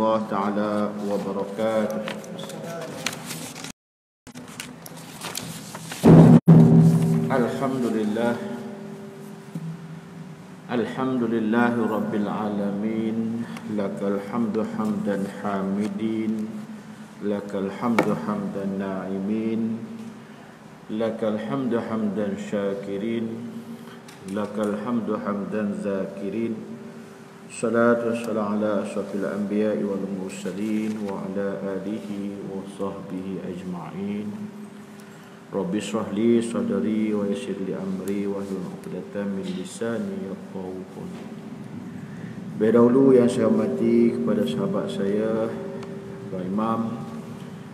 الله تعالى وبركاته. الحمد لله رب العالمين. لك الحمد حمدا حامدين، لك الحمد حمدا ناعمين، لك الحمد حمدا شاكرين، لك الحمد حمدا ذاكرين. الصلاة والسلام على أشرف الأنبياء والمرسلين وعلى آله وصحبه أجمعين. رب اشرح لي صدري ويسر لي أمري واحلل عقدة من لساني يفقهوا قولي. Berdahulu yang saya hormati kepada sahabat saya, Pak Imam,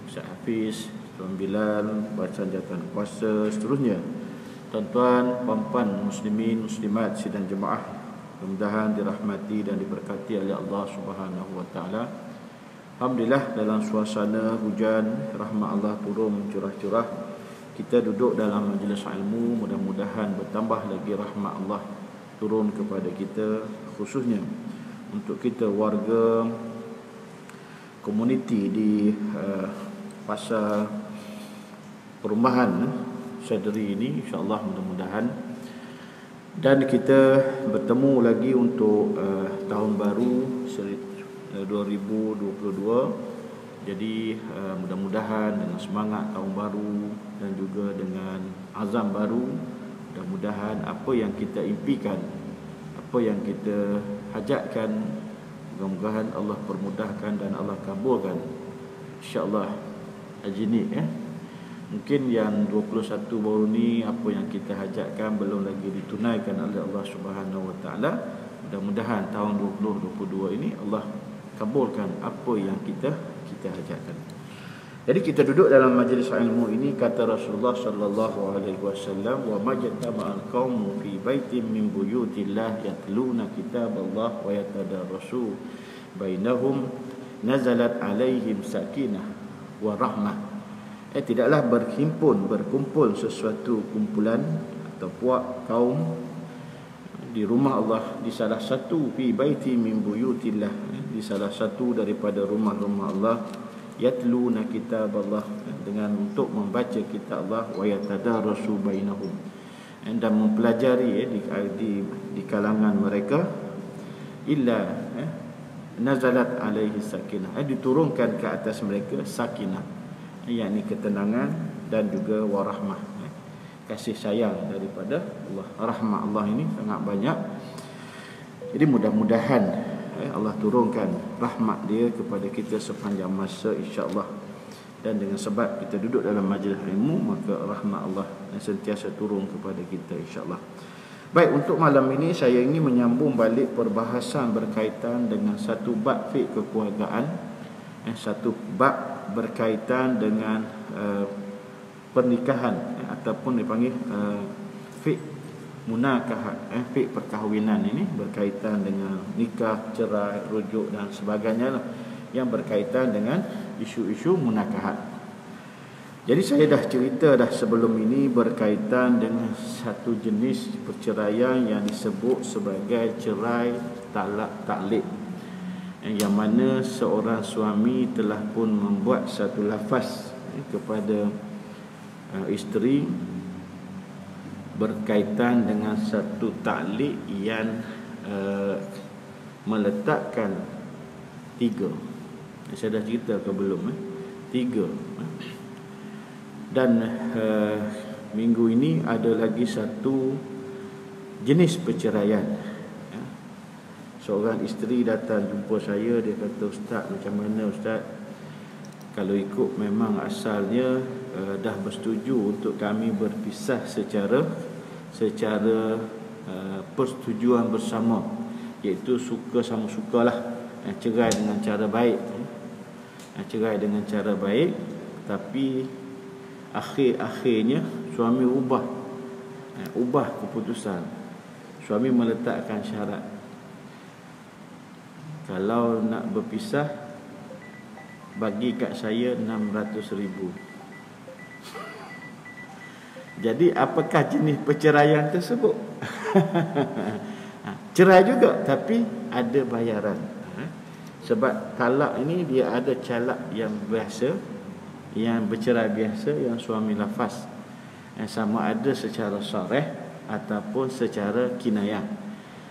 Ustaz Hafiz, Tuan Bilal, bacaan jawatan kuasa, seterusnya, tuan-tuan, puan-puan, muslimin, muslimat, sidang jemaah, mudah-mudahan dirahmati dan diberkati oleh Allah Subhanahu wa taala. Alhamdulillah, dalam suasana hujan, rahmat Allah turun mencurah-curah. Kita duduk dalam majlis ilmu, mudah-mudahan bertambah lagi rahmat Allah turun kepada kita, khususnya untuk kita warga komuniti di pasar perumahan Syadri ini, insya-Allah mudah-mudahan. Dan kita bertemu lagi untuk tahun baru 2022. Jadi mudah-mudahan dengan semangat tahun baru dan juga dengan azam baru, mudah-mudahan apa yang kita impikan, apa yang kita hajatkan, mudah-mudahan Allah permudahkan dan Allah kabulkan, insya-Allah. Haji ni mungkin yang 21 baru ni, apa yang kita hajatkan belum lagi ditunaikan oleh Allah Subhanahu wa taala. Mudah-mudahan tahun 2022 ini Allah kabulkan apa yang kita hajatkan. Jadi kita duduk dalam majlis ilmu ini, kata Rasulullah sallallahu alaihi wasallam, wa majtama'al qaumu fi baitin min buyutillah yatluna kitaballah wa yatadarasu bainahum nazalat alaihim sakinah wa rahmah. Tidaklah berkumpul sesuatu kumpulan atau puak kaum di rumah Allah, di salah satu fi baiti min buyutillah, di salah satu daripada rumah-rumah Allah, yatluna kitab Allah, dengan untuk membaca kitab Allah, wa yatadarasu bainahum, dan mempelajari di kalangan mereka, illa nazalat alaihi sakinah, diturunkan ke atas mereka sakinah, yakni ketenangan dan juga warahmah, kasih sayang daripada Allah. Rahmat Allah ini sangat banyak. Jadi mudah-mudahan Allah turunkan rahmat dia kepada kita sepanjang masa, insya-Allah. Dan dengan sebab kita duduk dalam majlis ilmu, maka rahmat Allah sentiasa turun kepada kita, insya-Allah. Baik, untuk malam ini saya ingin menyambung balik perbahasan berkaitan dengan satu bab fiqh kekeluargaan, satu bab berkaitan dengan pernikahan, ataupun dipanggil fiqh munakahat, fiqh perkahwinan. Ini berkaitan dengan nikah, cerai, rujuk dan sebagainya lah, yang berkaitan dengan isu-isu munakahat. Jadi saya dah cerita sebelum ini berkaitan dengan satu jenis perceraian yang disebut sebagai cerai talak taklid, yang mana seorang suami telah pun membuat satu lafaz kepada isteri berkaitan dengan satu taklid yang meletakkan 3. Saya dah cerita ke belum? 3. Dan minggu ini ada lagi satu jenis perceraian. Seorang isteri datang jumpa saya, dia kata, "Ustaz, macam mana Ustaz? Kalau ikut memang asalnya dah bersetuju untuk kami berpisah secara persetujuan bersama, iaitu suka sama sukalah, cerai dengan cara baik, tapi akhirnya suami ubah keputusan. Suami meletakkan syarat, kalau nak berpisah, bagi kat saya 600,000. Jadi apakah jenis perceraian tersebut? Cerai juga tapi ada bayaran. Sebab talak ini dia ada calak yang biasa, yang bercerai biasa, yang suami lafaz, sama ada secara sarih ataupun secara kinayah.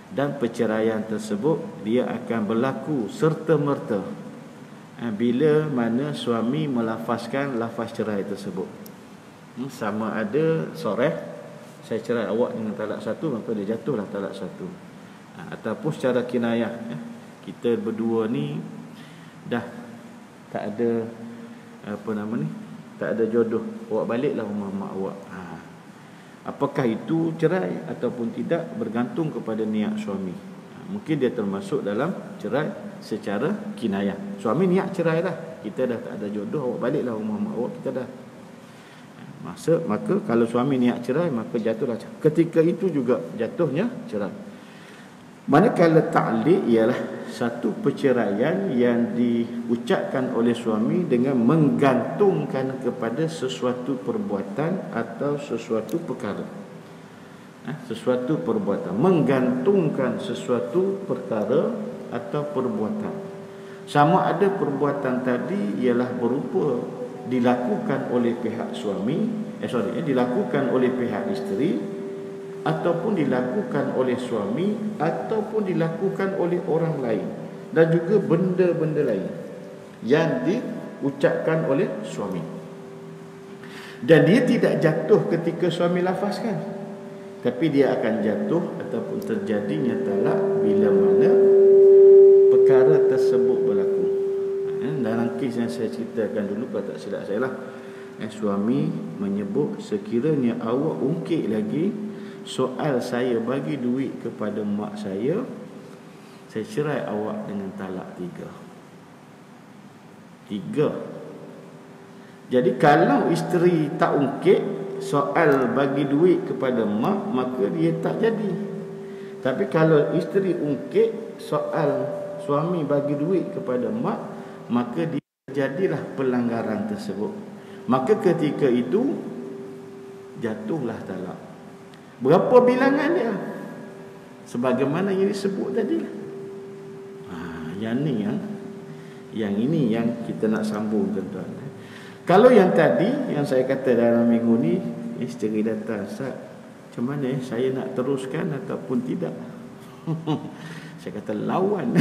Dan perceraian tersebut dia akan berlaku serta-merta bila mana suami melafazkan lafaz cerai tersebut. Sama ada sarih, saya cerai awak dengan talak satu, maka dia jatuhlah talak satu. Ataupun secara kinayah, kita berdua ni dah tak ada tak ada jodoh, awak baliklah rumah mak awak. Apakah itu cerai ataupun tidak bergantung kepada niat suami. Mungkin dia termasuk dalam cerai secara kinayah. Suami niat cerai dah, kita dah tak ada jodoh, awak baliklah rumah mak awak, kita dah. Maka kalau suami niat cerai, maka jatuhlah cerai. Ketika itu juga jatuhnya cerai. Manakala ta'liq ialah satu perceraian yang diucapkan oleh suami dengan menggantungkan kepada sesuatu perbuatan atau sesuatu perkara. Sesuatu perbuatan, menggantungkan sesuatu perkara atau perbuatan. Sama ada perbuatan tadi ialah berupa dilakukan oleh pihak suami, dilakukan oleh pihak isteri, ataupun dilakukan oleh suami, ataupun dilakukan oleh orang lain, dan juga benda-benda lain yang diucapkan oleh suami. Dan dia tidak jatuh ketika suami lafazkan, tapi dia akan jatuh ataupun terjadinya talak bila mana perkara tersebut berlaku. Dalam kes yang saya ceritakan dulu, kalau tak silap saya lah, suami menyebut, sekiranya awak ungkit lagi soal saya bagi duit kepada mak saya cerai awak dengan talak 3. Jadi kalau isteri tak ungkit soal bagi duit kepada mak, maka dia tak jadi. Tapi kalau isteri ungkit soal suami bagi duit kepada mak, maka dia jadilah pelanggaran tersebut. Maka ketika itu jatuhlah talak. Berapa bilangan dia? Sebagaimana yang disebut tadi. Yang ini yang kita nak sambung, tuan-tuan. Kalau yang tadi yang saya kata dalam minggu ni, isteri datang, Ustaz, macam mana saya nak teruskan ataupun tidak? Saya kata lawan.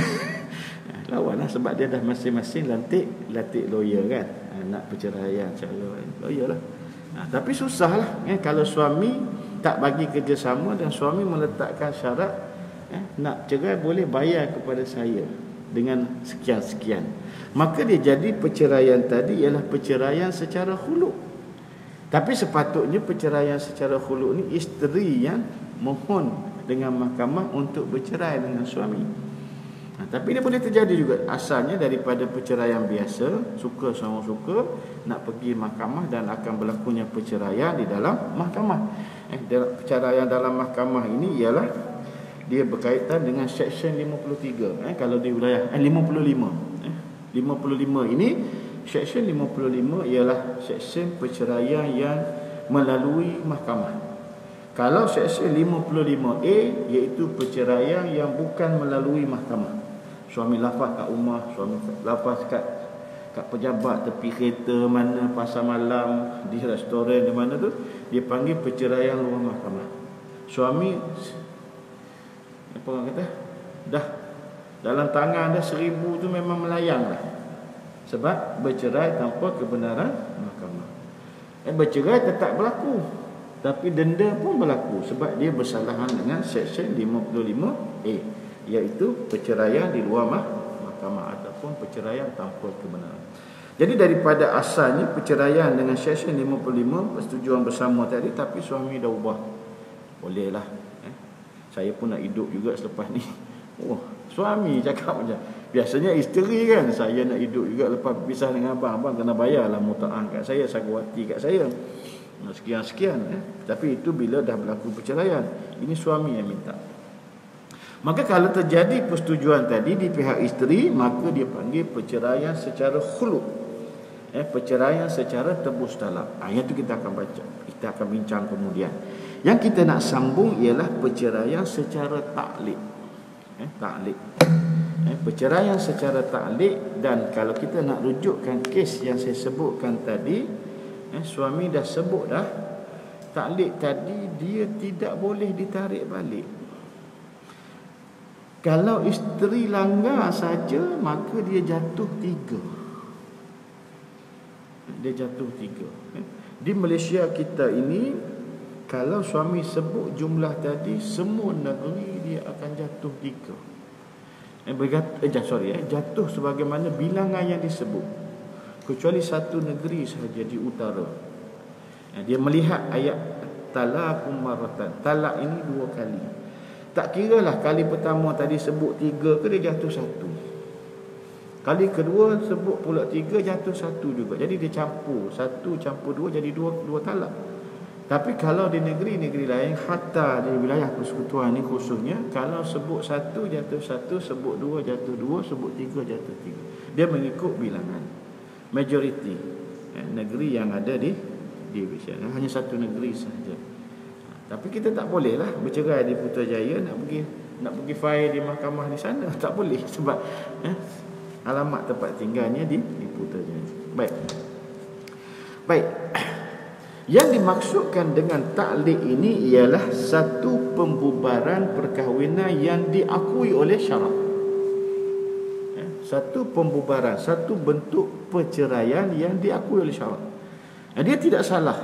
Lawan lah, sebab dia dah masing-masing lantik lawyer kan. Nak perceraian cara lawyer lah. Tapi susah lah kalau suami tak bagi kerjasama dan suami meletakkan syarat, nak cerai boleh bayar kepada saya dengan sekian-sekian. Maka dia jadi perceraian tadi ialah perceraian secara khuluk. Tapi sepatutnya perceraian secara khuluk ni isteri yang mohon dengan mahkamah untuk bercerai dengan suami. Tapi dia boleh terjadi juga asalnya daripada perceraian biasa, suka sama suka, nak pergi mahkamah dan akan berlakunya perceraian di dalam mahkamah. Perceraian dalam mahkamah ini ialah dia berkaitan dengan Seksyen 53. Kalau di wilayah 55. 55 ini, Seksyen 55 ialah seksyen perceraian yang melalui mahkamah. Kalau Seksyen 55A iaitu perceraian yang bukan melalui mahkamah. Suami lafaz kat rumah, suami lafaz kat pejabat tepi kereta mana, pasar malam, di restoran di mana tu, dia panggil perceraian luar mahkamah. Suami apa orang kata, dah dalam tangan dah 1000 tu memang melayang lah, sebab bercerai tanpa kebenaran mahkamah. Bercerai tetap berlaku, tapi denda pun berlaku sebab dia bersalahan dengan Seksyen 55A, iaitu perceraian di luar mahkamah ataupun perceraian tanpa kebenaran. Jadi daripada asalnya perceraian dengan Seksyen 55 persetujuan bersama tadi, tapi suami dah ubah, bolehlah saya pun nak hidup juga selepas ni. Suami cakap macam, biasanya isteri kan, saya nak hidup juga lepas berpisah dengan abang kena bayarlah muta'ah kat saya, sagawati kat saya, sekian-sekian. Tapi itu bila dah berlaku perceraian, ini suami yang minta. Maka kalau terjadi persetujuan tadi di pihak isteri, maka dia panggil perceraian secara khuluk, perceraian secara tebus talak. Yang itu kita akan baca, kita akan bincang kemudian. Yang kita nak sambung ialah perceraian secara ta'liq. Ta'liq. Perceraian secara ta'liq, dan kalau kita nak rujukkan kes yang saya sebutkan tadi, suami dah sebut dah, ta'liq tadi dia tidak boleh ditarik balik. Kalau isteri langgar saja, maka dia jatuh 3. Dia jatuh 3. Di Malaysia kita ini, kalau suami sebut jumlah tadi, semua negeri dia akan jatuh 3. Jatuh sebagaimana bilangan yang disebut, kecuali satu negeri sahaja di utara. Dia melihat ayat talaqum marratan, talak ini 2 kali. Tak kiralah kali pertama tadi sebut 3 ke, dia jatuh 1. Kali kedua sebut pula 3, jatuh 1 juga. Jadi dia campur 1 campur 2 jadi 2 talak. Tapi kalau di negeri-negeri lain, hatta di wilayah persekutuan ni khususnya, kalau sebut 1 jatuh 1, sebut 2 jatuh 2, sebut 3 jatuh 3. Dia mengikut bilangan majoriti negeri yang ada di Malaysia. Hanya satu negeri sahaja. Tapi kita tak boleh lah bercerai di Putrajaya, nak pergi file di mahkamah di sana, tak boleh sebab alamat tempat tinggalnya di Putrajaya. Baik. Yang dimaksudkan dengan ta'liq ini ialah satu pembubaran perkahwinan yang diakui oleh syarak. Satu pembubaran, satu bentuk perceraian yang diakui oleh syarak. Dia tidak salah.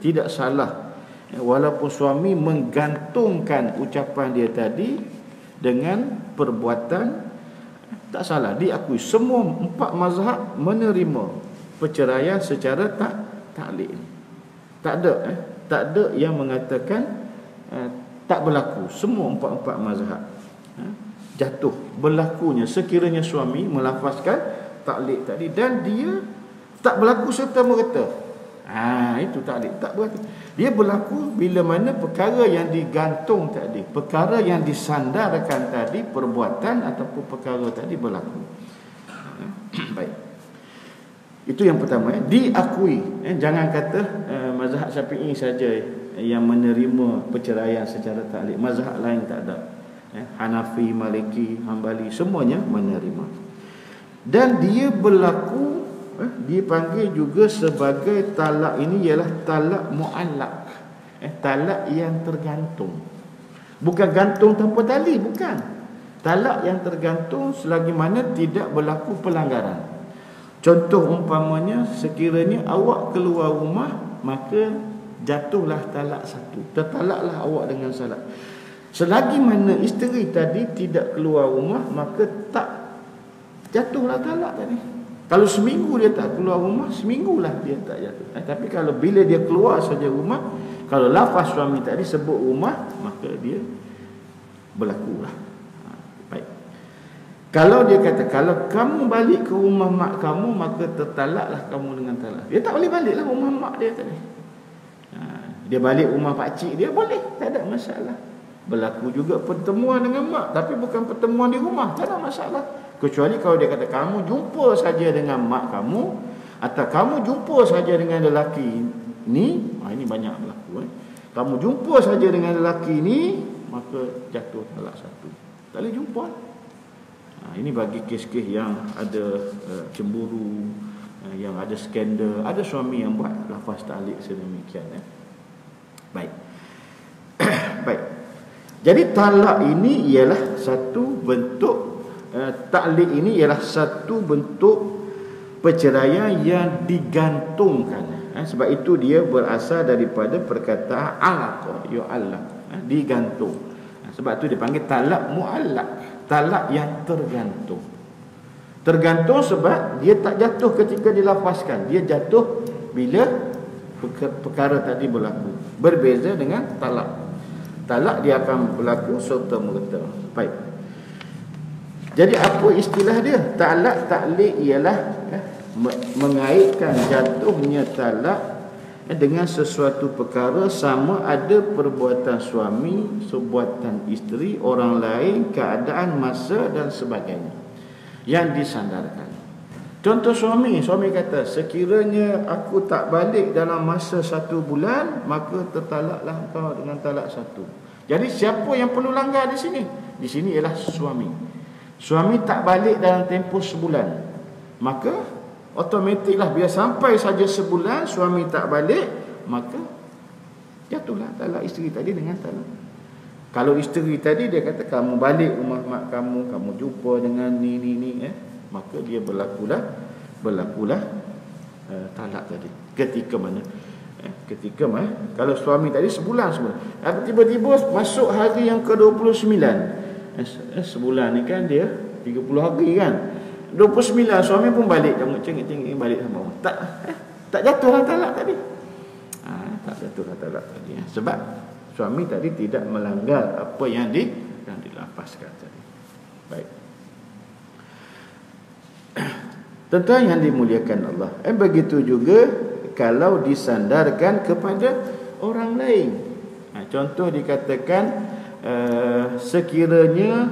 Tidak salah. Walaupun suami menggantungkan ucapan dia tadi dengan perbuatan, tak salah, diakui. Semua 4 mazhab menerima perceraian secara ta'liq ini. Tak ada yang mengatakan tak berlaku. Semua 4 mazhab jatuh berlakunya sekiranya suami melafazkan ta'liq tadi dan dia tak berlaku serta merta. Itu ta'liq tak berlaku. Dia berlaku bila mana perkara yang digantung tadi, perkara yang disandarkan tadi, perbuatan ataupun perkara tadi berlaku. Baik. Itu yang pertama, diakui. Jangan kata mazhab Syafi'i saja yang menerima perceraian secara ta'liq. Mazhab lain tak ada. Hanafi, Maliki, Hambali, semuanya menerima. Dan dia berlaku, dipanggil juga sebagai talak ini ialah talak mu'allaq. Talak yang tergantung. Bukan gantung tanpa tali, bukan. Talak yang tergantung selagi mana tidak berlaku pelanggaran. Contoh umpamanya, sekiranya awak keluar rumah, maka jatuhlah talak 1. Tertalaklah awak dengan salat. Selagi mana isteri tadi tidak keluar rumah, maka tak jatuhlah talak tadi. Kalau seminggu dia tak keluar rumah, seminggulah dia tak jatuh. Tapi kalau bila dia keluar saja rumah, kalau lafaz suami tadi sebut rumah, maka dia berlakulah. Kalau dia kata, kalau kamu balik ke rumah mak kamu, maka tertalaklah kamu dengan talak. Dia tak boleh baliklah rumah mak dia tadi. Dia balik rumah pakcik dia, boleh, tak ada masalah. Berlaku juga pertemuan dengan mak, tapi bukan pertemuan di rumah, tak ada masalah. Kecuali kalau dia kata, kamu jumpa saja dengan mak kamu, atau kamu jumpa saja dengan lelaki ni, ini banyak berlaku. Kamu jumpa saja dengan lelaki ni, maka jatuh talak 1. Tak boleh jumpa. Ini bagi kes-kes yang ada cemburu, yang ada skandal, ada suami yang buat lafaz ta'liq sedemikian. Baik. Baik. Jadi talak ini ialah satu bentuk ta'liq ini ialah satu bentuk perceraian yang digantungkan. Sebab itu dia berasal daripada perkataan alaqa, yu'allaq, digantung. Sebab itu dipanggil talak mu'allaq. Talak yang tergantung. Tergantung sebab dia tak jatuh ketika dilafazkan. Dia jatuh bila perkara tadi berlaku. Berbeza dengan talak. Talak dia akan berlaku serta merta. Baik. Jadi apa istilah dia? Talak ta'liq ialah mengaitkan jatuhnya talak dengan sesuatu perkara, sama ada perbuatan suami, perbuatan isteri, orang lain, keadaan, masa dan sebagainya yang disandarkan. Contoh suami kata, sekiranya aku tak balik dalam masa 1 bulan, maka tertalaklah kau dengan talak 1. Jadi siapa yang perlu langgar di sini? Di sini ialah suami. suami tak balik dalam tempoh sebulan, maka automatiklah bila sampai saja sebulan suami tak balik, maka jatuhlah talak isteri tadi dengan talak. Kalau isteri tadi dia kata kamu balik rumah mak kamu, kamu jumpa dengan ni maka dia berlakulah talak tadi. Ketika mana? Kalau suami tadi sebulan. Tiba-tiba masuk hari yang ke-29. Sebulan ni kan dia 30 hari kan. 29 suami pun balik, cengik-cengik balik sama orang. Tak jatuhlah talak tadi. Tak jatuhlah talak tadi. Sebab suami tadi tidak melanggar apa yang dilafazkan tadi. Baik. Tuan-tuan yang dimuliakan Allah. Begitu juga kalau disandarkan kepada orang lain. Contoh dikatakan sekiranya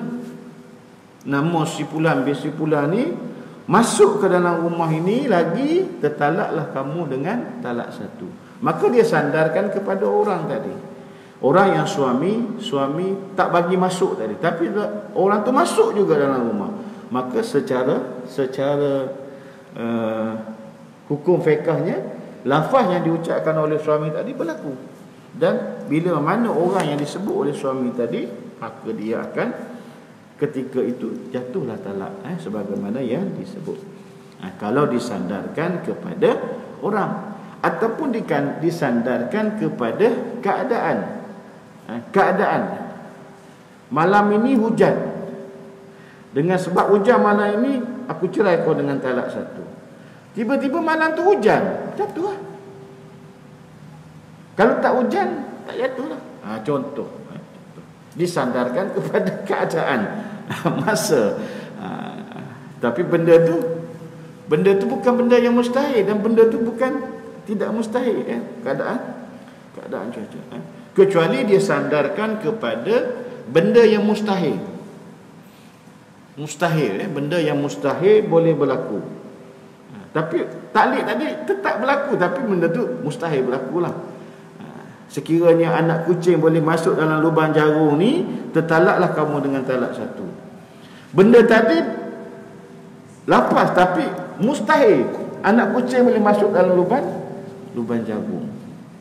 nama si fulan bin si fulan ni masuk ke dalam rumah ini lagi, tertalaklah kamu dengan talak satu. Maka dia sandarkan kepada orang tadi. Orang yang suami tak bagi masuk tadi, tapi orang tu masuk juga dalam rumah. Maka secara hukum fiqahnya, lafaz yang diucapkan oleh suami tadi berlaku. Dan bila mana orang yang disebut oleh suami tadi, maka dia akan ketika itu jatuhlah talak, sebagaimana yang disebut. Kalau disandarkan kepada orang ataupun disandarkan kepada keadaan. Malam ini hujan. Dengan sebab hujan malam ini, aku cerai kau dengan talak satu. Tiba-tiba malam tu hujan, jatuh lah. Kalau tak hujan, tak jatuh lah. Contoh. Disandarkan kepada keadaan masa. Tapi benda tu bukan benda yang mustahil, dan benda tu bukan tidak mustahil, keadaan cuaca. Kecuali dia sandarkan kepada benda yang mustahil. Benda yang mustahil boleh berlaku. Tapi taklid tadi tetap berlaku, tapi benda tu mustahil berlakulah. Sekiranya anak kucing boleh masuk dalam lubang jarum ni, tertalaklah kamu dengan talak satu. Benda tadi lapas, tapi mustahil anak kucing boleh masuk dalam lubang jarum.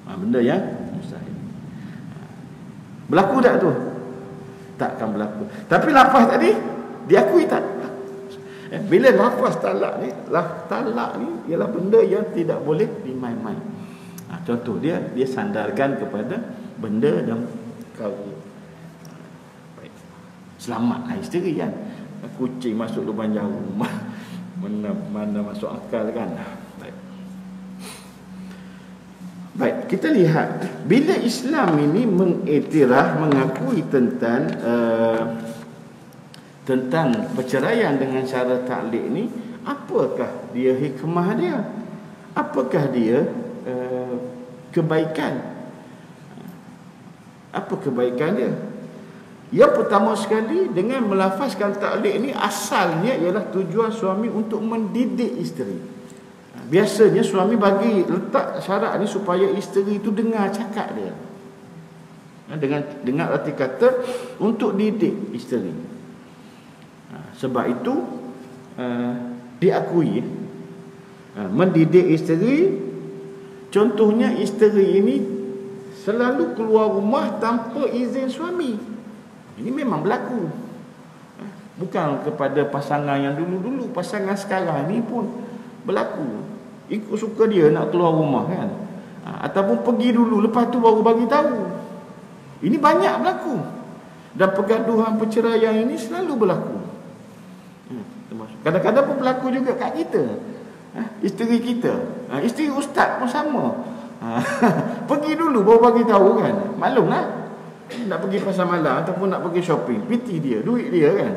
Benda yang mustahil. Berlaku tak tu? Takkan berlaku. Tapi lapas tadi diakui tak? Bila lafaz talak ni ialah benda yang tidak boleh dimain-main. Contoh dia sandarkan kepada benda dan perkara. Baik. Selamatlah isteri kan. Kucing masuk lubang jarum. Mana masuk akal kan. Baik, kita lihat bila Islam ini mengiktiraf, mengakui tentang perceraian dengan cara taklid ni, apakah dia hikmah dia? Apakah dia kebaikan? Apa kebaikan dia? Yang pertama sekali, dengan melafazkan taklid ni, asalnya ialah tujuan suami untuk mendidik isteri. Biasanya suami bagi letak syarat ni supaya isteri itu dengar cakap dia. Dengan arti kata untuk didik isteri. Sebab itu diakui mendidik isteri. Contohnya isteri ini selalu keluar rumah tanpa izin suami. Ini memang berlaku. Bukan kepada pasangan yang dulu-dulu, pasangan sekarang ni pun berlaku. Ikut suka dia nak keluar rumah kan. Ataupun pergi dulu, lepas tu baru bagi tahu. Ini banyak berlaku. Dan pergaduhan perceraian ini selalu berlaku. Kadang-kadang pun berlaku juga kat kita. Isteri kita, isteri ustaz pun sama. Pergi dulu baru bagi tahu kan. Maklumlah, nak pergi pasar malam ataupun nak pergi shopping, piti dia, duit dia kan.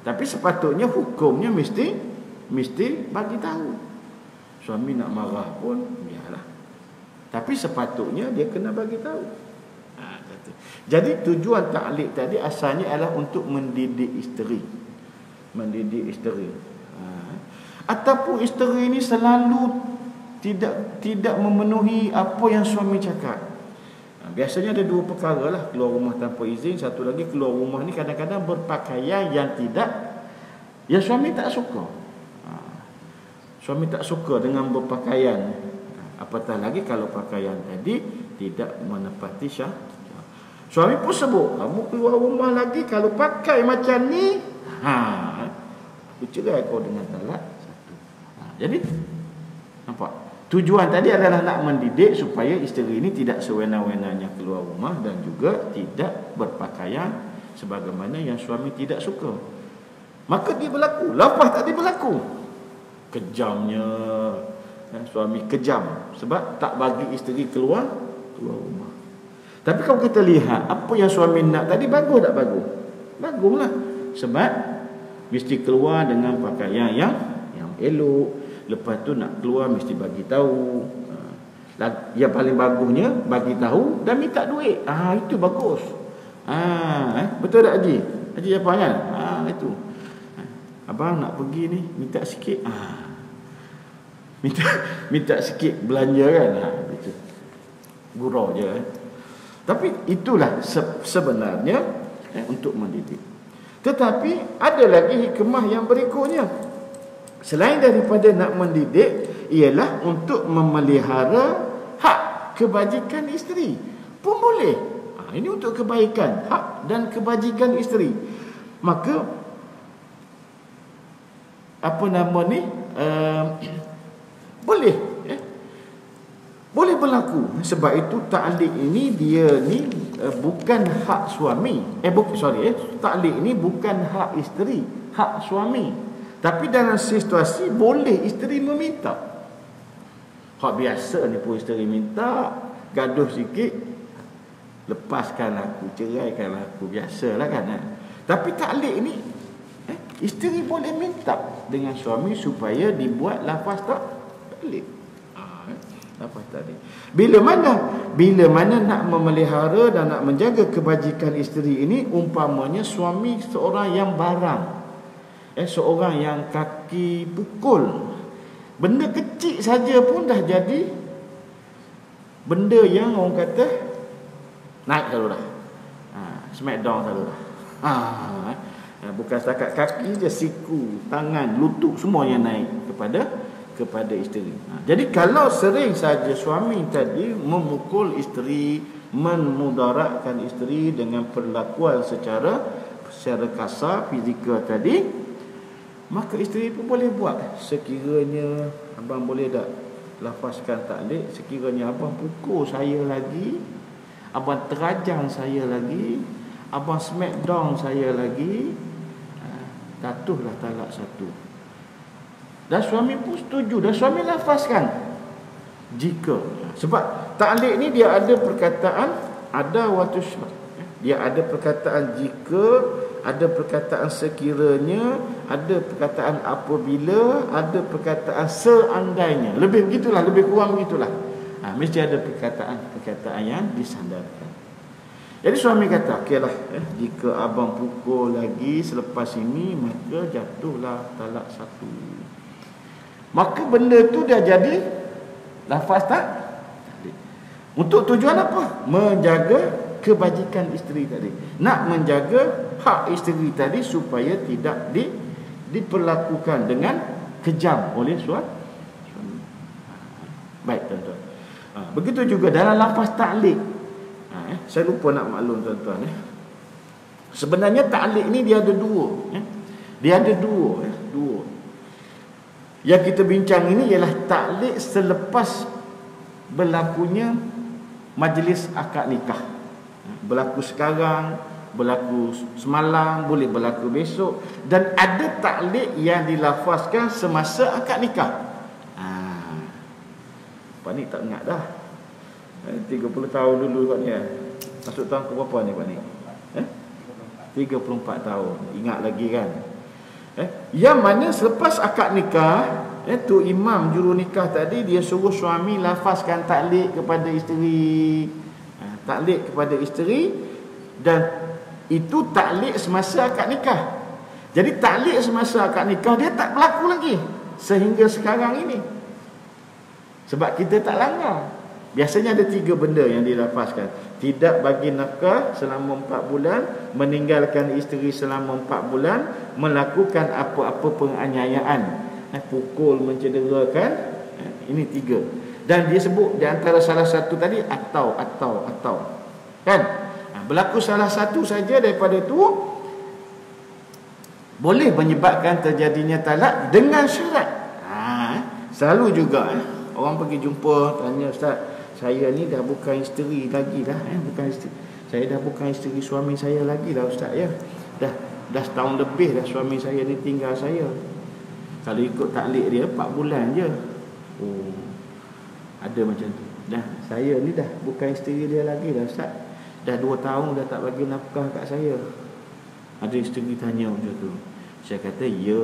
Tapi sepatutnya hukumnya mesti bagi tahu. Suami nak marah pun biarlah, tapi sepatutnya dia kena bagi tahu. Jadi tujuan taklid tadi asalnya adalah untuk mendidik isteri. Ataupun isteri ini selalu tidak memenuhi apa yang suami cakap. Biasanya ada dua perkara lah: keluar rumah tanpa izin. Satu lagi, keluar rumah ni kadang-kadang berpakaian yang tidak yang suami tak suka. Suami tak suka dengan berpakaian, apatah lagi kalau pakaian tadi tidak menepati syah. Suami pun sebut, kamu keluar rumah lagi kalau pakai macam ni, aku cerai kau dengan talak satu. Jadi nampak, tujuan tadi adalah nak mendidik supaya isteri ini tidak sewena-wenanya keluar rumah dan juga tidak berpakaian sebagaimana yang suami tidak suka. Maka dia berlaku, lafaz tadi berlaku. Kejamnya suami kejam sebab tak bagi isteri keluar rumah. Tapi kalau kita lihat apa yang suami nak tadi, bagus tak bagus? Baguslah. Sebab mesti keluar dengan pakaian yang elok. Lepas tu nak keluar mesti bagi tahu. Yang paling bagusnya bagi tahu dan minta duit. Itu bagus. Betul tak Haji? Haji apa kan? Itu. Abang nak pergi ni, minta sikit. Minta sikit belanja kan. Itu. Gurau je. Tapi itulah sebenarnya untuk mendidik. Tetapi ada lagi hikmah yang berikutnya. Selain daripada nak mendidik, ialah untuk memelihara hak kebajikan isteri pun boleh. Ini untuk kebaikan hak dan kebajikan isteri. Maka apa nama ni, boleh berlaku. Sebab itu ta'liq ini dia ni bukan hak suami. Ta'liq ini bukan hak isteri, hak suami. Tapi dalam situasi boleh isteri meminta. Hak biasa ni pun isteri minta, gaduh sikit, lepaskan aku, ceraikan aku, biasalah kan. Tapi ta'liq ni isteri boleh minta dengan suami supaya dibuat lafaz ta'liq. Lafaz ta'liq. Bila mana nak memelihara dan nak menjaga kebajikan isteri ini, umpamanya suami seorang yang barang, seorang yang kaki pukul, benda kecil saja pun dah jadi benda yang orang kata naik selalu dah. Smackdown selalu dah. Bukan setakat kaki je, siku, tangan, lutut semua yang naik kepada isteri. Jadi kalau sering saja suami tadi memukul isteri, memudaratkan isteri dengan perlakuan secara kasar, fizikal tadi, maka isteri pun boleh buat. Sekiranya abang boleh tak lafazkan ta'liq, sekiranya abang pukul saya lagi, abang terajang saya lagi, abang smackdown saya lagi, jatuhlah talak satu. Dan suami pun setuju, dan suami lafazkan. Jika, sebab ta'liq ni dia ada perkataan ada waktu syarat. Dia ada perkataan jika, ada perkataan sekiranya, ada perkataan apabila, ada perkataan seandainya. Lebih begitulah, lebih kurang begitulah. Mesti ada perkataan yang disandarkan. Jadi suami kata, okeylah, jika abang pukul lagi selepas ini, maka jatuhlah talak satu. Maka benda tu dah jadi lafaz ta'liq. Untuk tujuan apa? Menjaga kebajikan isteri tadi. Nak menjaga hak isteri tadi supaya tidak diperlakukan dengan kejam oleh suami. Baik tuan-tuan. Begitu juga dalam lafaz ta'liq. Saya lupa nak maklum tuan-tuan. Sebenarnya ta'liq ni dia ada dua. Dia ada dua. Yang kita bincang ini ialah ta'liq selepas berlakunya majlis akad nikah. Berlaku sekarang, berlaku semalam, boleh berlaku besok. Dan ada ta'liq yang dilafazkan semasa akad nikah. Pak ni tak ingat dah. 30 tahun dulu Pak ni. Masuk tahun ke berapa ni Pak ni? 34 tahun. Ingat lagi kan? Yang mana selepas akad nikah, tu imam juru nikah tadi dia suruh suami lafazkan ta'liq kepada isteri. Ta'liq kepada isteri, dan itu ta'liq semasa akad nikah. Jadi ta'liq semasa akad nikah dia tak berlaku lagi sehingga sekarang ini. Sebab kita tak langgar. Biasanya ada 3 benda yang dilafazkan. Tidak bagi nafkah selama 4 bulan, meninggalkan isteri selama 4 bulan, melakukan apa-apa penganiayaan, pukul, mencederakan. Ini 3. Dan dia sebut di antara salah satu tadi atau. Kan? Berlaku salah satu saja daripada itu boleh menyebabkan terjadinya talak dengan syarat. Selalu juga orang pergi jumpa tanya, Ustaz, saya ni dah bukan isteri lagi dah, bukan isteri. Saya dah bukan isteri suami saya lagi dah, Ustaz, ya. Dah setahun lebih dah suami saya ni tinggal saya. Kalau ikut taklid dia 4 bulan je. Oh, ada macam tu. Dah saya ni dah bukan isteri dia lagi dah, Ustaz. Dah 2 tahun dah tak bagi nafkah kat saya. Ada isteri tanya macam tu. Saya kata, ya,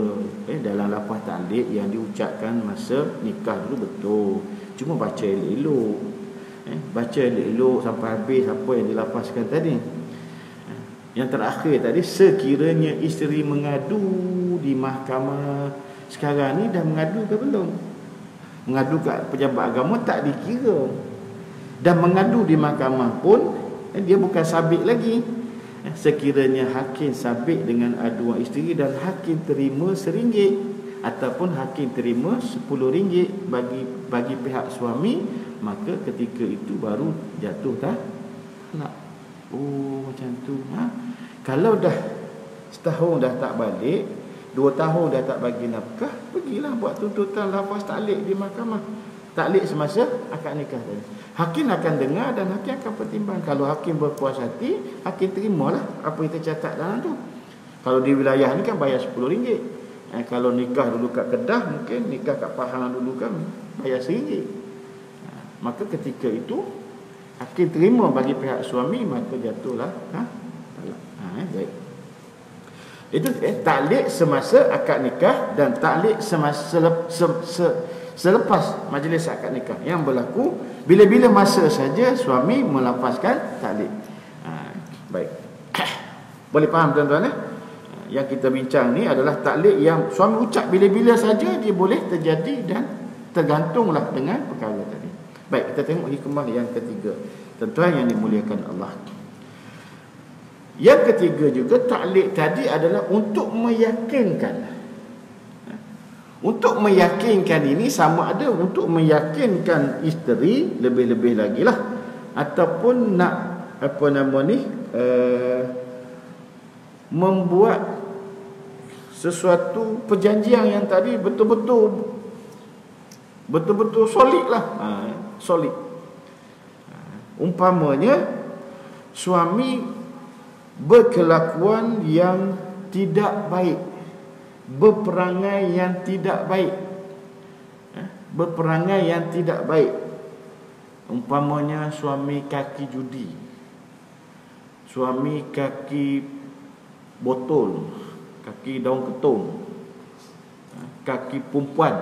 dalam lafaz taklid yang diucapkan masa nikah dulu betul. Cuma baca elok-elok. Baca elok-elok sampai habis apa yang dilafazkan tadi. Yang terakhir tadi, sekiranya isteri mengadu di mahkamah. Sekarang ni dah mengadu ke belum? Mengadu kat pejabat agama tak dikira. Dan mengadu di mahkamah pun dia bukan sabit lagi. Sekiranya hakim sabit dengan aduan isteri dan hakim terima RM1 ataupun hakim terima RM10 bagi pihak suami, maka ketika itu baru jatuh talak. Oh, macam tu. Kalau dah setahun dah tak balik, 2 tahun dah tak bagi nafkah, pergilah buat tuntutan lafaz taklid di mahkamah. Taklid semasa akad nikah tadi. Hakim akan dengar dan hakim akan pertimbang. Kalau hakim berpuas hati, hakim terimalah apa yang tercatat dalam tu. Kalau di wilayah ni kan bayar RM10. Kalau nikah dulu kat Kedah, mungkin nikah kat Pahang dulu kan bayar RM1. Maka ketika itu hakim terima bagi pihak suami, maka jatuhlah talak. Baik. Itu taklid semasa akad nikah dan taklid semasa selepas majlis akad nikah yang berlaku bila-bila masa saja suami melafazkan taklid. Baik. Boleh faham tuan-tuan? Yang kita bincang ni adalah taklid yang suami ucap bila-bila saja dia boleh terjadi dan tergantunglah dengan perkara tadi. Baik, kita tengok hikmah yang ketiga. Tuan-tuan yang dimuliakan Allah. Yang ketiga juga, taklid tadi adalah untuk meyakinkan. Untuk meyakinkan ini sama ada untuk meyakinkan isteri lebih-lebih lagi lah, ataupun nak membuat sesuatu perjanjian yang tadi betul-betul solid lah. Solid. Umpamanya suami berkelakuan yang tidak baik, berperangai yang tidak baik, berperangai yang tidak baik. Umpamanya suami kaki judi, suami kaki botol, kaki daun ketum, kaki perempuan,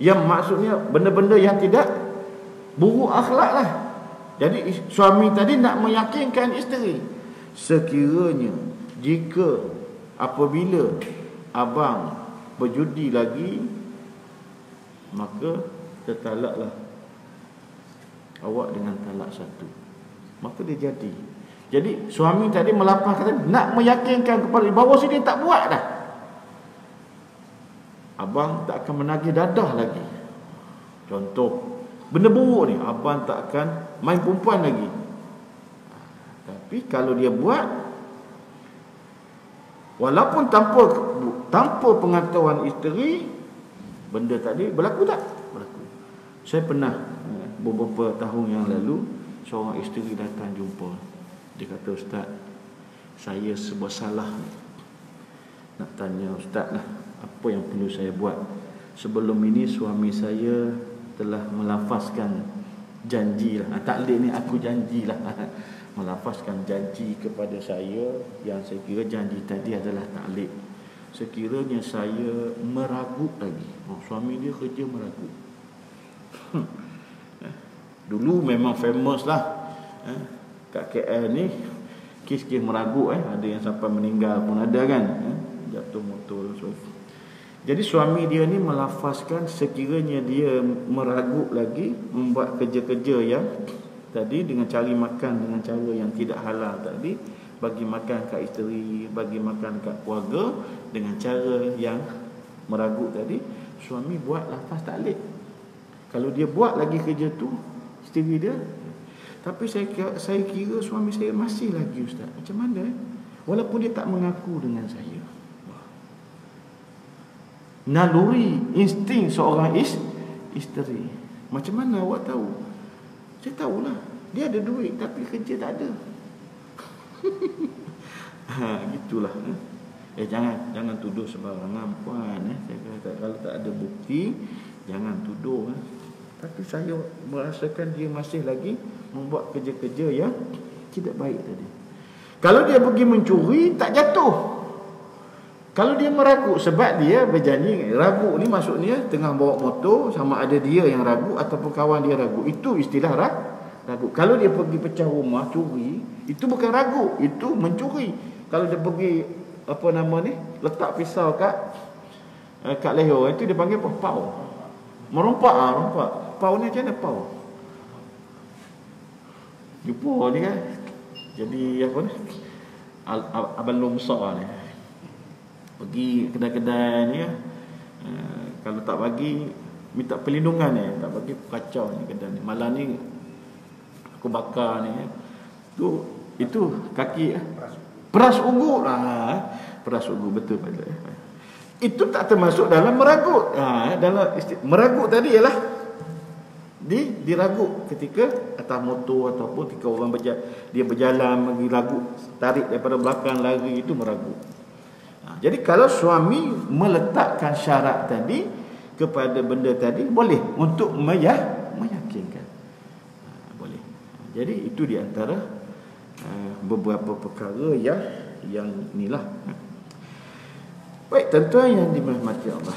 yang maksudnya benda-benda yang tidak buruk akhlak lah. Jadi suami tadi nak meyakinkan isteri, sekiranya jika apabila abang berjudi lagi, maka tertalaklah awak dengan talak 1. Maka dia jadi. Jadi suami tadi melafazkan, nak meyakinkan kepada bahawa dia tak buat dah. Abang tak akan menagih dadah lagi. Contoh, benda buruk ni, abang tak akan main perempuan lagi. Tapi kalau dia buat, walaupun tanpa pengetahuan isteri, benda tadi berlaku tak? Berlaku. Saya pernah beberapa tahun yang lalu, seorang isteri datang jumpa. Dia kata, Ustaz, saya serba salah. Nak tanya Ustaz lah, apa yang perlu saya buat? Sebelum ini suami saya telah melafazkan janji lah. Taklid ni aku janjilah. Melafazkan janji kepada saya yang saya kira janji tadi adalah taklid. Sekiranya saya meragut lagi, suami dia kerja meragut. Dulu memang famous lah, kat KL ni kes-kes meragut, ada yang sampai meninggal pun ada kan, jatuh motor. Jadi suami dia ni melafazkan sekiranya dia meragut lagi, membuat kerja-kerja yang tadi dengan cari makan dengan cara yang tidak halal tadi, bagi makan kat isteri, bagi makan kat keluarga dengan cara yang meragut tadi, suami buat lafaz taklid. Kalau dia buat lagi kerja tu, isteri dia, tapi saya kira suami saya masih lagi ustaz. Macam mana walaupun dia tak mengaku dengan saya. Naluri insting seorang isteri. Macam mana awak tahu? Saya tahulah. Dia ada duit tapi kerja tak ada. Gitulah. Jangan tuduh sembarangan puan. Saya kata kalau tak ada bukti, jangan tuduh. Tapi saya merasakan dia masih lagi membuat kerja-kerja yang tidak baik tadi. Kalau dia pergi mencuri, tak jatuh. Kalau dia meragut, sebab dia berjanji, ragut ni maksudnya tengah bawa motor, sama ada dia yang ragut ataupun kawan dia ragut. Itu istilah ragut. Kalau dia pergi pecah rumah, curi, itu bukan ragut, itu mencuri. Kalau dia pergi letak pisau kat leher, itu dia panggil apa? Pau. Merompak. Pau ni macam mana pau? Jumpa ni kan. Jadi abang long besar ni pergi kedai-kedai ni kalau tak bagi minta perlindungan ni, tak bagi kacau ni kedai ni. Malam ni aku bakar ni itu kaki peras ugu peras ugu betul pada. Itu tak termasuk dalam meragut. Dalam meragut tadi ialah diragut ketika atas motor ataupun ketika orang dia berjalan bagi ragut, tarik daripada belakang lari, itu meragut. Jadi kalau suami meletakkan syarat tadi kepada benda tadi, boleh untuk meyakinkan. Boleh. Jadi itu di antara beberapa perkara yang inilah. Baik, tuan-tuan yang dirahmati Allah.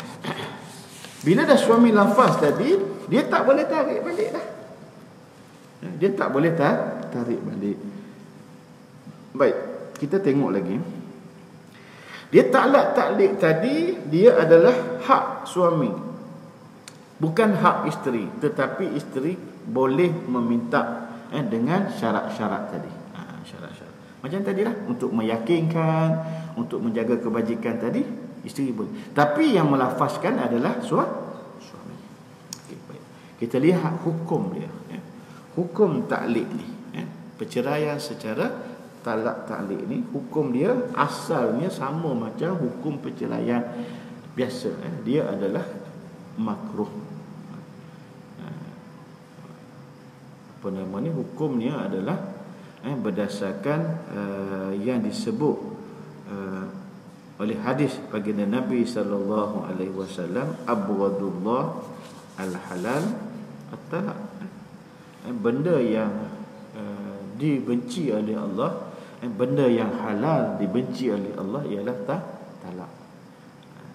Bila dah suami lafaz tadi, dia tak boleh tarik balik dah. Dia tak boleh tarik balik. Baik, kita tengok lagi. Dia taklid tadi, dia adalah hak suami, bukan hak isteri. Tetapi isteri boleh meminta dengan syarat-syarat tadi. Syarat-syarat macam tadilah, untuk meyakinkan, untuk menjaga kebajikan tadi, isteri boleh. Tapi yang melafazkan adalah suami. Okay, baik. Kita lihat hukum dia. Hukum taklid ni, perceraian secara talak taklid ni, hukum dia asalnya sama macam hukum perceraian biasa. Dia adalah makruh. Hukumnya adalah berdasarkan yang disebut oleh hadis baginda Nabi sallallahu alaihi wasallam, abghadullah al-halal at-talaq. Benda yang dibenci oleh Allah, benda yang halal dibenci oleh Allah ialah talak.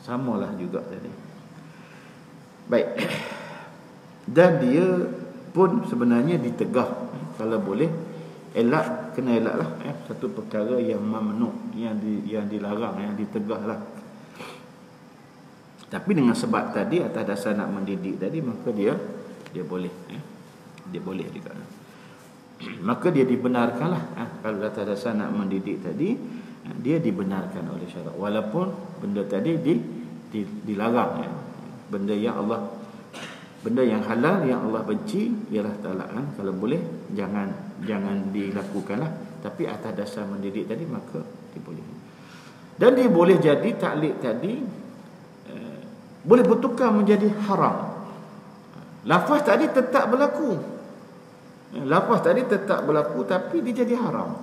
Samalah juga tadi. Baik. Dan dia pun sebenarnya ditegah, kalau boleh kena elaklah satu perkara yang mamnu, yang dilarang, yang ditegahlah. Tapi dengan sebab tadi, atas dasar nak mendidik tadi, maka dia boleh. Dia boleh juga. Maka dia dibenarkanlah. Kalau atas dasar nak mendidik tadi, dia dibenarkan oleh syarak, walaupun benda tadi dilarang. Benda yang halal yang Allah benci ialah talak. Kalau boleh jangan dilakukanlah. Tapi atas dasar mendidik tadi, maka dia boleh. Dan dia boleh jadi taklid tadi boleh bertukar menjadi haram. Lafaz tadi tetap berlaku. Lafaz tadi tetap berlaku, tapi dia jadi haram.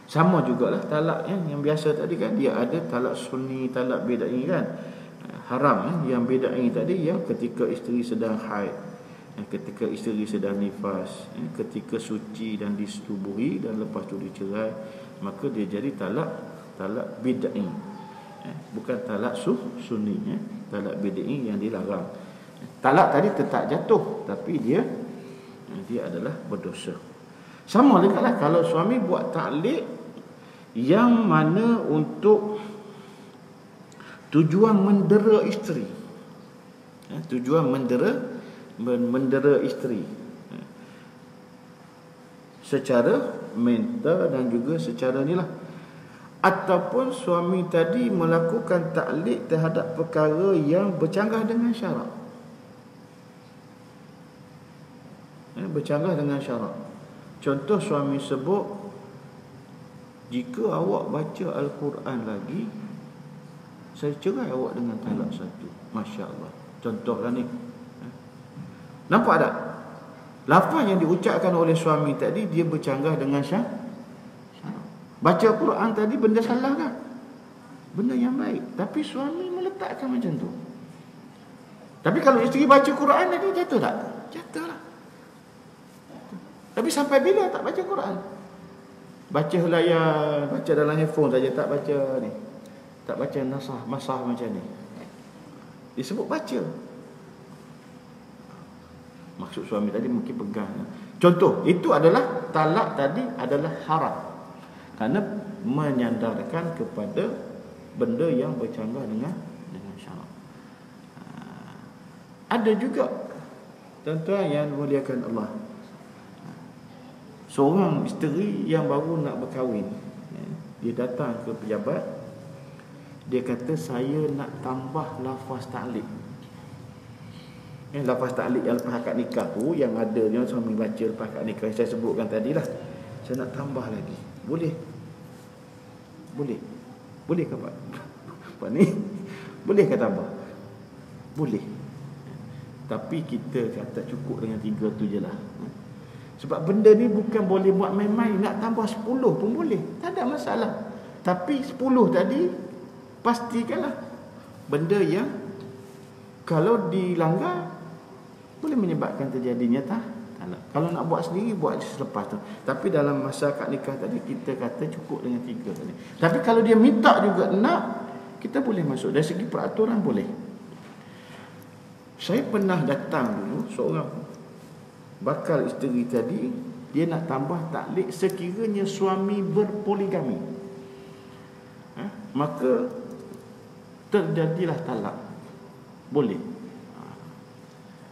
Sama jugalah talak yang biasa tadi kan, dia ada talak sunni, talak bid'ah kan. Haram yang bid'ah tadi yang ketika isteri sedang haid, ketika isteri sedang nifas, ketika suci dan disetubuhi dan lepas tu dicerai, maka dia jadi talak bid'ah. Bukan talak sunni, talak bid'ah yang dilarang. Talak tadi tetap jatuh, tapi dia adalah berdosa. Sama juga kalau suami buat taklid yang mana untuk tujuan mendera isteri. Tujuan mendera isteri secara mental dan juga secara inilah. Ataupun suami tadi melakukan taklid terhadap perkara yang bercanggah dengan syarak. Bercanggah dengan syarak. Contoh, suami sebut, jika awak baca Al-Quran lagi, saya cerai awak dengan talak satu. Masya Allah. Contohlah ni. Nampak tak? Lafaz yang diucapkan oleh suami tadi, dia bercanggah dengan syarak. Baca Quran tadi benda salah kan? Benda yang baik. Tapi suami meletakkan macam tu. Tapi kalau isteri baca Quran tadi, jatuh tak? Jatuh lah. Tapi sampai bila tak baca Quran? Baca layar, baca dalam handphone saja, tak baca ni. Tak baca masah macam ni. Disebut baca. Maksud suami tadi mungkin pegang. Contoh, itu adalah talak tadi adalah haram. Kerana menyandarkan kepada benda yang bercanggah dengan syarak. Ada juga tuan-tuan yang dimuliakan Allah, seorang isteri yang baru nak berkahwin, dia datang ke pejabat, dia kata, saya nak tambah lafaz taklid. Lafaz taklid yang lepas akad nikah tu, yang ada yang suami baca lepas akad nikah, saya sebutkan tadi lah, saya nak tambah lagi. Boleh? Boleh? Boleh ke Pak? Pak ni? Boleh ke tambah? Boleh. Tapi kita kata cukup dengan 3 tu je lah. Sebab benda ni bukan boleh buat main-main. Nak tambah 10 pun boleh, tak ada masalah. Tapi 10 tadi, pastikanlah benda yang kalau dilanggar boleh menyebabkan terjadinya talak. Kalau nak buat sendiri, buat selepas tu. Tapi dalam masa akad nikah tadi, kita kata cukup dengan 3 tadi. Tapi kalau dia minta juga nak, kita boleh masuk. Dari segi peraturan boleh. Saya pernah datang dulu, seorang bakal isteri tadi, dia nak tambah taklid sekiranya suami berpoligami. Maka terjadilah talak. Boleh.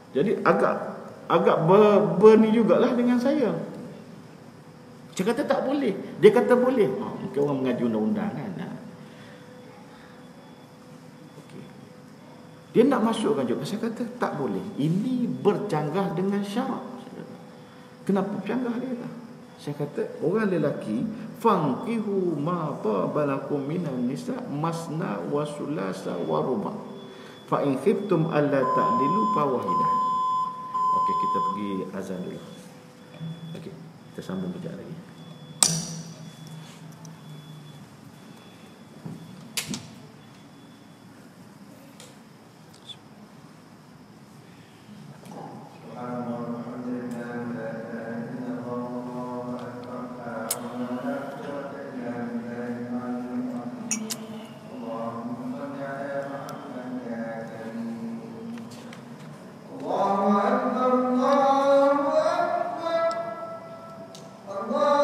Jadi agak berni jugalah dengan saya. Saya kata tak boleh, dia kata boleh. Mungkin orang mengaji undang-undang kan. Okay. Dia nak masukkan juga. Saya kata tak boleh, ini bercanggah dengan syarak. Kenapa bercanggah dia kata? Saya kata, orang lelaki, fankihu ma tabalakum minan nisa masna wa sulasa wa ruba. Fa in khiftum alla ta'dilu fawahidah. Okey, kita pergi azan dulu. Okey, kita sambung kejap lagi. Allah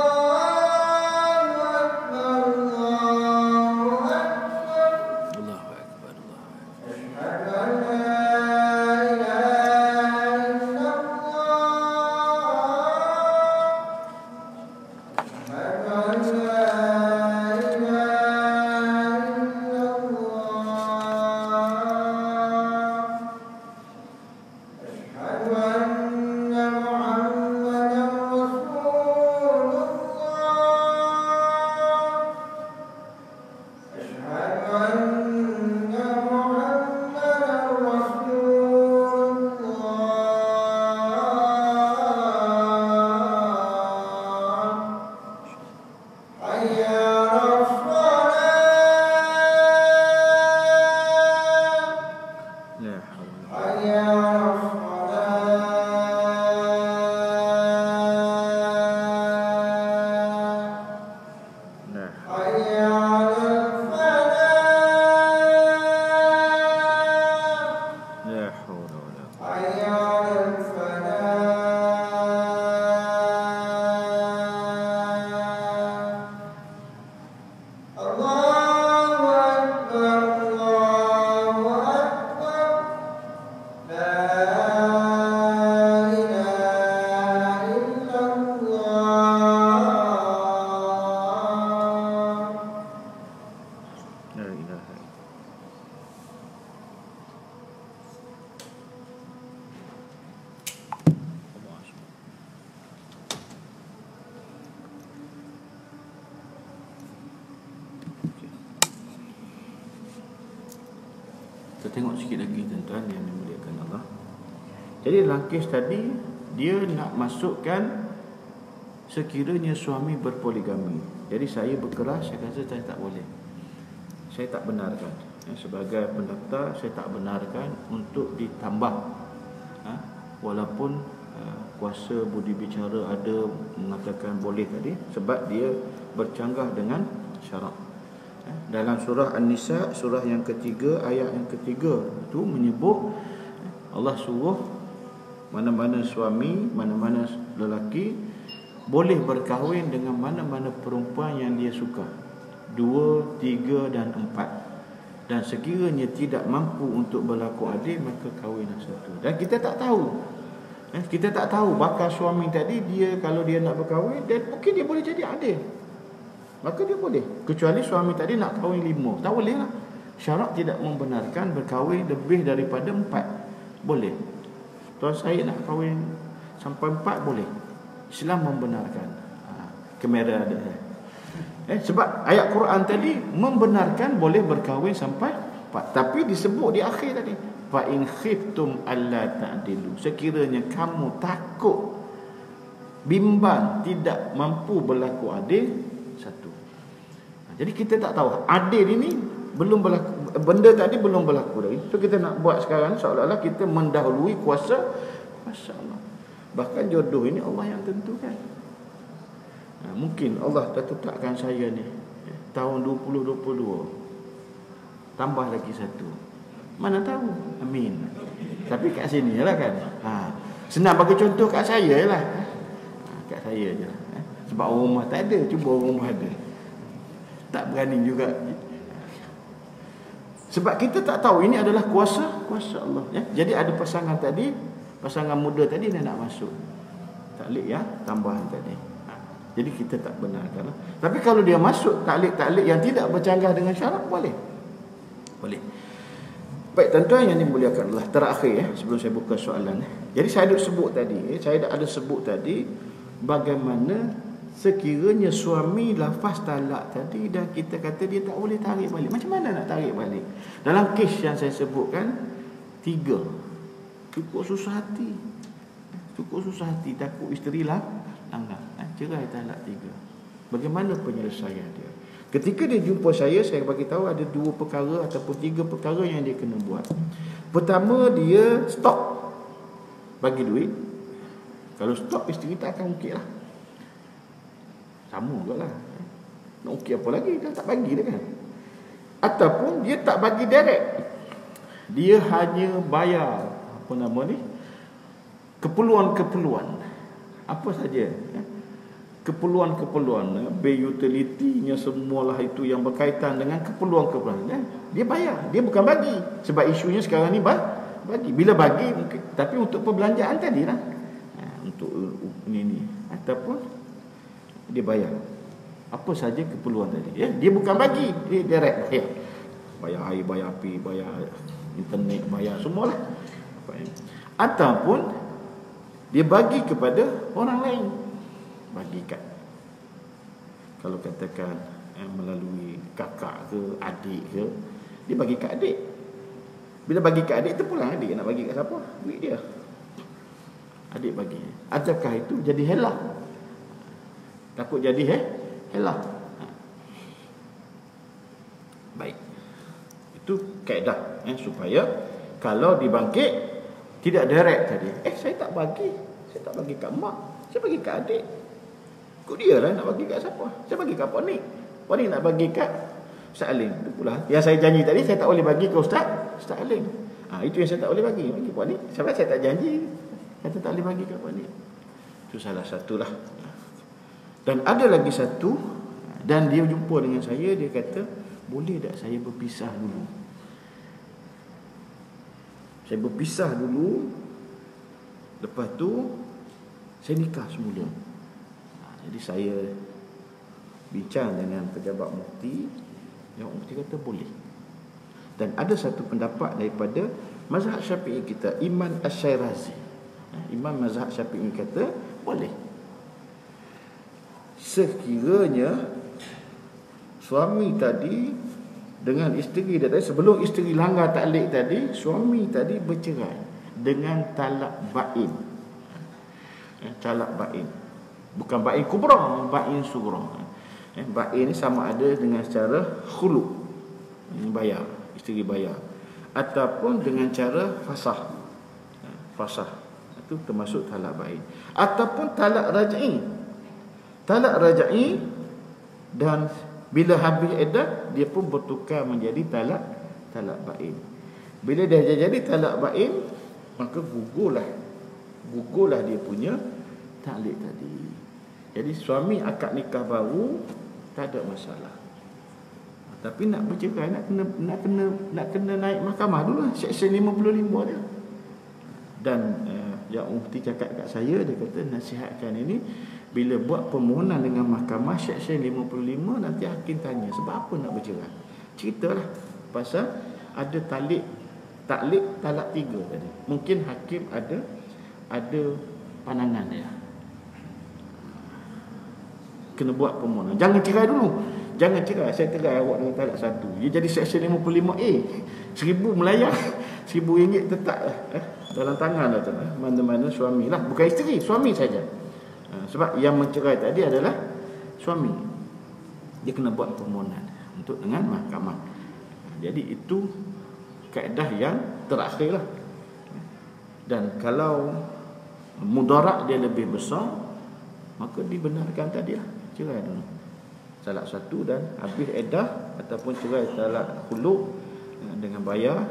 Kita tengok sikit lagi tuan-tuan yang dimuliakan Allah. Jadi dalam kes tadi, dia nak masukkan sekiranya suami berpoligami. Jadi saya berkeras, saya kata saya tak boleh. Saya tak benarkan. Sebagai pendaftar, saya tak benarkan untuk ditambah. Walaupun kuasa budi bicara ada mengatakan boleh tadi, sebab dia bercanggah dengan syarak. Dalam surah An-Nisa, surah yang ketiga, ayat yang ketiga itu menyebut Allah suruh mana-mana suami, mana-mana lelaki boleh berkahwin dengan mana-mana perempuan yang dia suka. 2, 3 dan 4. Dan sekiranya tidak mampu untuk berlaku adil, maka kahwinlah satu. Dan kita tak tahu. Kita tak tahu bakal suami tadi, dia kalau dia nak berkahwin, dan mungkin dia boleh jadi adil. Maka dia boleh. Kecuali suami tadi nak kahwin 5. Tak boleh lah. Syarak tidak membenarkan berkahwin lebih daripada 4. Boleh. Tuan saya nak kahwin sampai 4 boleh. Islam membenarkan. Kamera ada. Sebab ayat Quran tadi membenarkan boleh berkahwin sampai 4. Tapi disebut di akhir tadi, fa in khiftum alla ta'dilu. Sekiranya kamu takut, bimbang, tidak mampu berlaku adil, satu. Jadi kita tak tahu adil ini belum berlaku, benda tadi belum berlaku lagi. So kita nak buat sekarang seolah-olah kita mendahului kuasa Allah. Bahkan jodoh ini Allah yang tentukan. Mungkin Allah dah tetapkan saya ni tahun 2022, tambah lagi satu. Mana tahu. Amin. Tapi kat sini lah kan. Senang bagi contoh kat saya lah. Kat saya je. Sebab orang rumah tak ada, cuba orang rumah ada. Tak berani juga. Sebab kita tak tahu ini adalah kuasa Allah. Jadi ada pasangan tadi, pasangan muda tadi dia nak masuk. Taklid tambahan tadi. Jadi kita tak benarkan. Tapi kalau dia masuk taklid yang tidak bercanggah dengan syarat, boleh. Boleh. Baik tuan-tuan yang dimuliakan Allah, terakhir sebelum saya buka soalan. Jadi saya ada sebut tadi, bagaimana sekiranya suami lafaz talak tadi dan kita kata dia tak boleh tarik balik. Macam mana nak tarik balik? Dalam kes yang saya sebutkan 3. Cukup susah hati. Takut isteri langgar. Cerai talak 3. Bagaimana penyelesaian dia? Ketika dia jumpa saya bagi tahu ada 2 perkara ataupun 3 perkara yang dia kena buat. Pertama, dia stop bagi duit. Kalau stop, isteri tak akan ukir lah. Sama juga lah. Nak ukir apa lagi? Dia tak bagi dah kan. Ataupun dia tak bagi direct. Dia hanya bayar keperluan-keperluan. Apa saja. Keperluan-keperluan, bil utility-nya semualah itu yang berkaitan dengan keperluan-keperluan. Dia bayar, dia bukan bagi. Sebab isunya sekarang ni bagi. Bila bagi mungkin, tapi untuk perbelanjaan tadi lah. Untuk ini ataupun dia bayar. Apa saja keperluan tadi. Dia bukan bagi, dia direct bayar. Bayar air, bayar api, bayar internet, bayar semualah. Ataupun dia bagi kepada orang lain. Bagikan. Kalau katakan melalui kakak ke adik ke, dia bagi kat adik. Bila bagi kat adik, terpulang adik nak bagi kat siapa? Duit dia. Adik bagi. Adakah itu jadi helah? Takut jadi helah. Baik. Itu kaedah supaya kalau dibangkit tidak direct tadi. Saya tak bagi kat mak, saya bagi kat adik. Kok dia lah nak bagi kat siapa? Saya bagi kat Puan Ni nak bagi kat Ustaz Alim. Itu pula yang saya janji tadi, saya tak boleh bagi ke Ustaz Alim. Itu yang saya tak boleh bagi Puan Ni. Sebab saya tak janji, kata tak boleh bagi kat Puan Ni. Itu salah satulah. Dan ada lagi satu, dan dia jumpa dengan saya, dia kata, boleh tak saya berpisah dulu? Saya berpisah dulu, lepas tu saya nikah semula. Jadi saya bincang dengan pejabat mufti, yang mufti kata boleh. Dan ada satu pendapat daripada mazhab Syafi'i kita, Imam Asy-Syirazi. Imam mazhab Syafi'i kata boleh. Sekiranya suami tadi dengan isteri dia tadi, sebelum isteri langgar taklid tadi, suami tadi bercerai dengan talak bain. Talak bain. Bukan bain kubra, bain sughra. Bain ni sama ada dengan secara khulu, bayar, isteri bayar, ataupun dengan cara fasah. Fasah itu termasuk talak bain, ataupun talak raj'i. Talak raj'i, dan bila habis iddah dia pun bertukar menjadi talak bain. Bila dah jadi talak bain, maka gugurlah dia punya taklid tadi. Jadi suami akad nikah baru tak ada masalah. Tapi nak bercerai, nak kena naik mahkamah dulu lah, Seksyen 55 dia. Dan yang Mufti cakap kat saya, dia kata nasihatkan ini, bila buat permohonan dengan mahkamah Seksyen 55, nanti hakim tanya sebab apa nak bercerai. Ceritalah pasal ada taklid talak 3 tadi. Mungkin hakim ada pandangan dia. Kena buat permohonan. Jangan cerai dulu. Jangan cerai. Saya cerai awak dengan talak 1. Dia jadi Seksyen 55A. 1000 melayang. RM1,000 tetap dalam tangan dah tu. Mana-mana suami lah. Bukan isteri, suami saja. Sebab yang mencerai tadi adalah suami. Dia kena buat permohonan untuk dengan mahkamah. Jadi itu kaedah yang terakhir lah. Dan kalau mudarat dia lebih besar, maka dibenarkan tadi lah, cerai dulu talak 1 dan habis iddah, ataupun cerai talak khulu dengan bayar,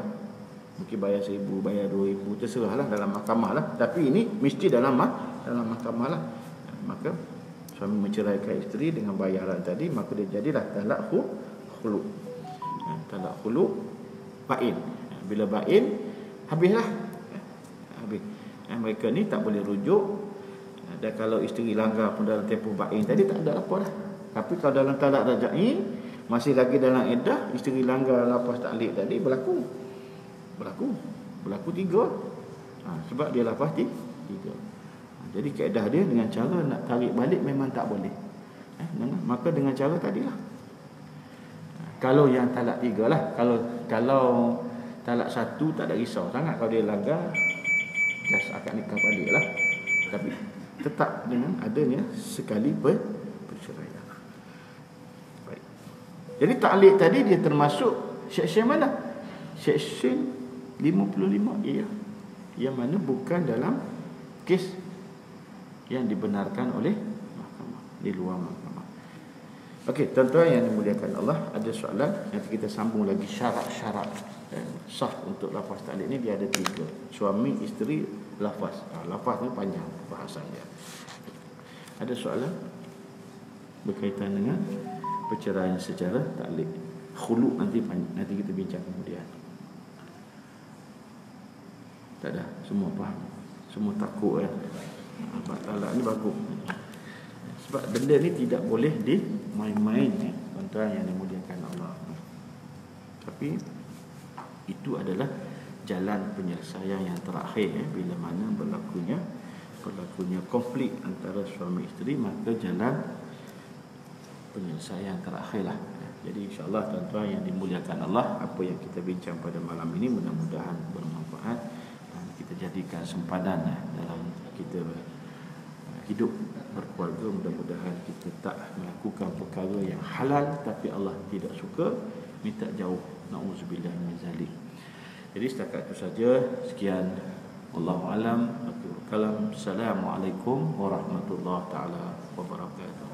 mungkin bayar 1,000, bayar 2,000, terserah lah dalam mahkamah lah. Tapi ini mesti dalam mahkamah lah. Maka suami menceraikan isteri dengan bayaran tadi, maka dia jadilah talak khulu. Talak khulu bain. Bila bain, habislah. Habis. Mereka ni tak boleh rujuk. Dan kalau isteri langgar pun dalam tempoh bain tadi, tak ada apa dah. Tapi kalau dalam talak raj'i, masih lagi dalam iddah, isteri langgar lepas taklid tadi, berlaku 3. Sebab dia lepas 3. Jadi kaedah dia dengan cara nak tarik balik memang tak boleh. Maka dengan cara tadilah. Kalau yang talak 3 lah. Kalau talak 1 tak ada risau sangat. Kalau dia langgar, just akad nikah balik lah. Tapi tetap dengan adanya sekali perceraian. Baik. Jadi taklid tadi dia termasuk seksyen mana? Seksyen 55 ya. Yang mana bukan dalam kes yang dibenarkan oleh mahkamah, di luar mahkamah. Okey, tuan-tuan yang dimuliakan Allah, ada soalan, nanti kita sambung lagi syarat-syarat sah untuk lafaz taklid ni. Dia ada 3. Suami, isteri, lafaz. Lafaz ni panjang bahasan dia. Ada soalan berkaitan dengan perceraian secara taklid? Khulu nanti kita bincang kemudian. Tak ada, semua faham. Semua takut talak ni bagus. Sebab benda ni tidak boleh dimain-main, tuan-tuan yang dimuliakan Allah. Tapi itu adalah jalan penyelesaian yang terakhir bila mana berlakunya konflik antara suami isteri, maka jalan penyelesaian terakhirlah. Jadi insya-Allah tuan-tuan yang dimuliakan Allah, apa yang kita bincang pada malam ini mudah-mudahan bermanfaat dan kita jadikan sempadan dalam kita hidup berkeluarga. Mudah-mudahan kita tak melakukan perkara yang halal tapi Allah tidak suka, minta jauh, na'udzubillah min zalik. Jadi setakat itu saja. Sekian, wallahu alam. Assalamualaikum warahmatullahi taala wabarakatuh.